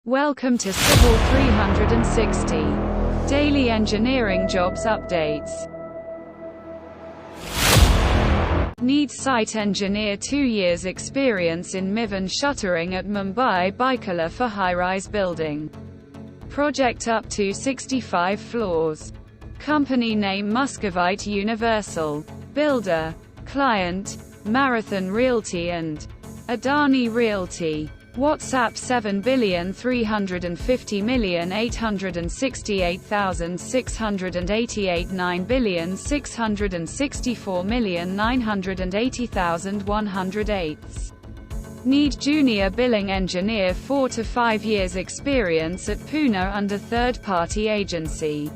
Welcome to Civil 360. Daily engineering jobs updates. Need site engineer 2 years experience in Mivan shuttering at Mumbai Byculla for high-rise building. Project up to 65 floors. Company name Muscovite Universal. Builder. Client. Marathon Realty and Adani Realty. WhatsApp 7,350,868,688 9,664,980,108. Need junior billing engineer 4 to 5 years experience at Pune under third-party agency.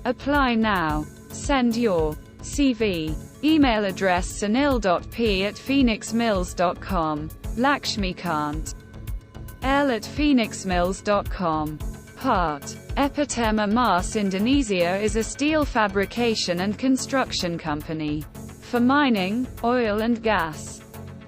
Apply now. Send your CV. Email address sunil.p@phoenixmills.com. Lakshmikant L@phoenixmills.com. Part. Epitema Mas Indonesia is a steel fabrication and construction company for mining, oil and gas,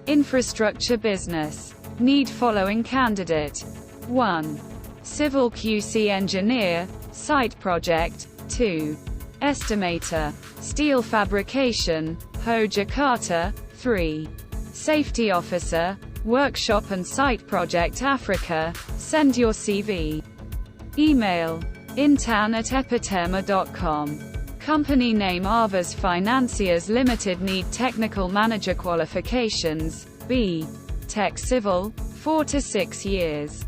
infrastructure business. Need following candidate. 1. Civil QC engineer, site project. 2. Estimator, steel fabrication, Ho Jakarta. 3. Safety officer, workshop and site project Africa. Send your CV. Email intern@epitema.com. Company name Avas Financiers Limited. Need technical manager qualifications, B. Tech Civil, 4 to 6 years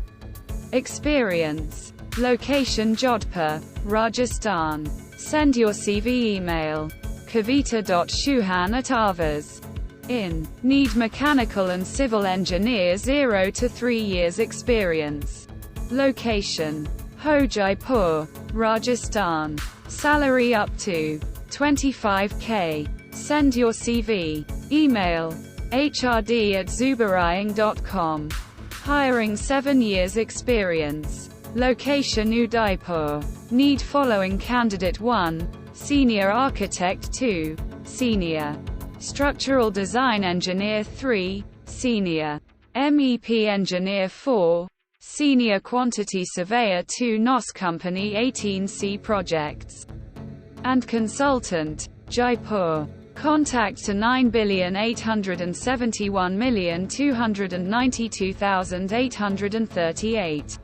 experience. Location Jodhpur, Rajasthan. Send your CV. Email kavita.shuhan@avas. In. Need mechanical and civil engineer 0 to 3 years experience. Location. Ho Jaipur, Rajasthan. Salary up to 25k. Send your CV. Email hrd@zubaraying.com. Hiring 7 years experience. Location Udaipur. Need following candidate. 1. Senior architect. 2. Senior structural design engineer. 3. Senior MEP engineer. 4. Senior quantity surveyor. 2. NOS Company 18C Projects and Consultant, Jaipur. Contact to 9,871,292,838.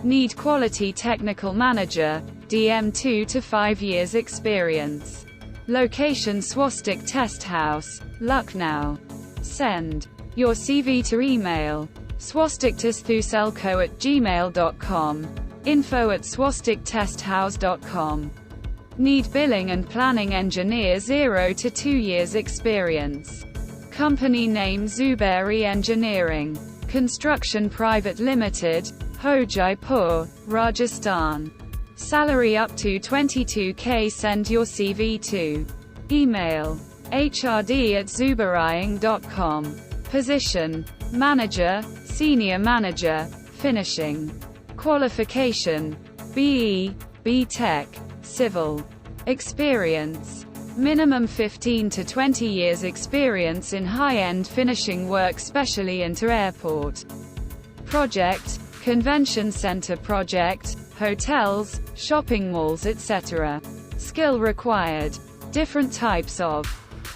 Need quality technical manager, DM 2 to 5 years experience. Location Swastik Test House, Lucknow. Send your CV to email swastiktesthuselco@gmail.com. info@swastiktesthouse.com. Need billing and planning engineer 0 to 2 years experience. Company name Zuberi Engineering. Construction Private Limited, Ho Jaipur, Rajasthan. Salary up to 22k. Send your CV to email hrd@zubaraying.com. Position. Manager, Senior Manager, Finishing. Qualification. BE, B.Tech, Civil. Experience. Minimum 15 to 20 years experience in high-end finishing work, specially into airport project, convention center project, hotels, shopping malls, etc. Skill required. Different types of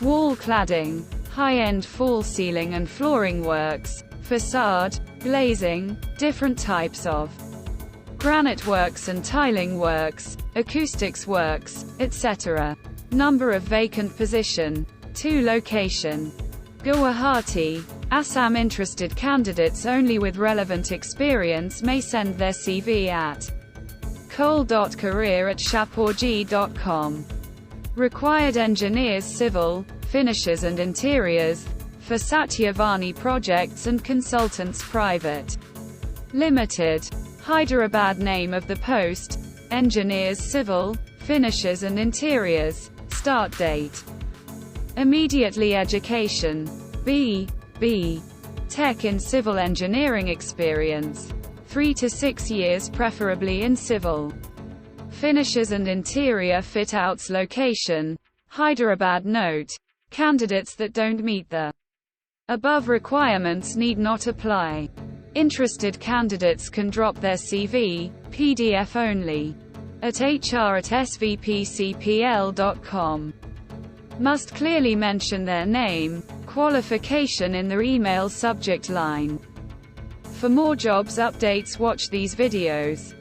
wall cladding, high-end fall ceiling and flooring works, facade, glazing, different types of granite works and tiling works, acoustics works, etc. Number of vacant position. 2. Location. Guwahati, Assam. Interested candidates only with relevant experience may send their CV at cole.career@shapoorji.com. Required engineers civil, finishers and interiors, for Satyavani Projects and Consultants Private Limited. Hyderabad. Name of the post, engineers civil, finishers and interiors. Start date. Immediately. Education. B. Tech in civil engineering experience. 3 to 6 years preferably in civil. Finishers and interior fit-outs. Location. Hyderabad. Note: candidates that don't meet the above requirements need not apply. Interested candidates can drop their CV, PDF only, at hr@svpcpl.com. Must clearly mention their name, qualification in their email subject line. For more jobs updates, watch these videos.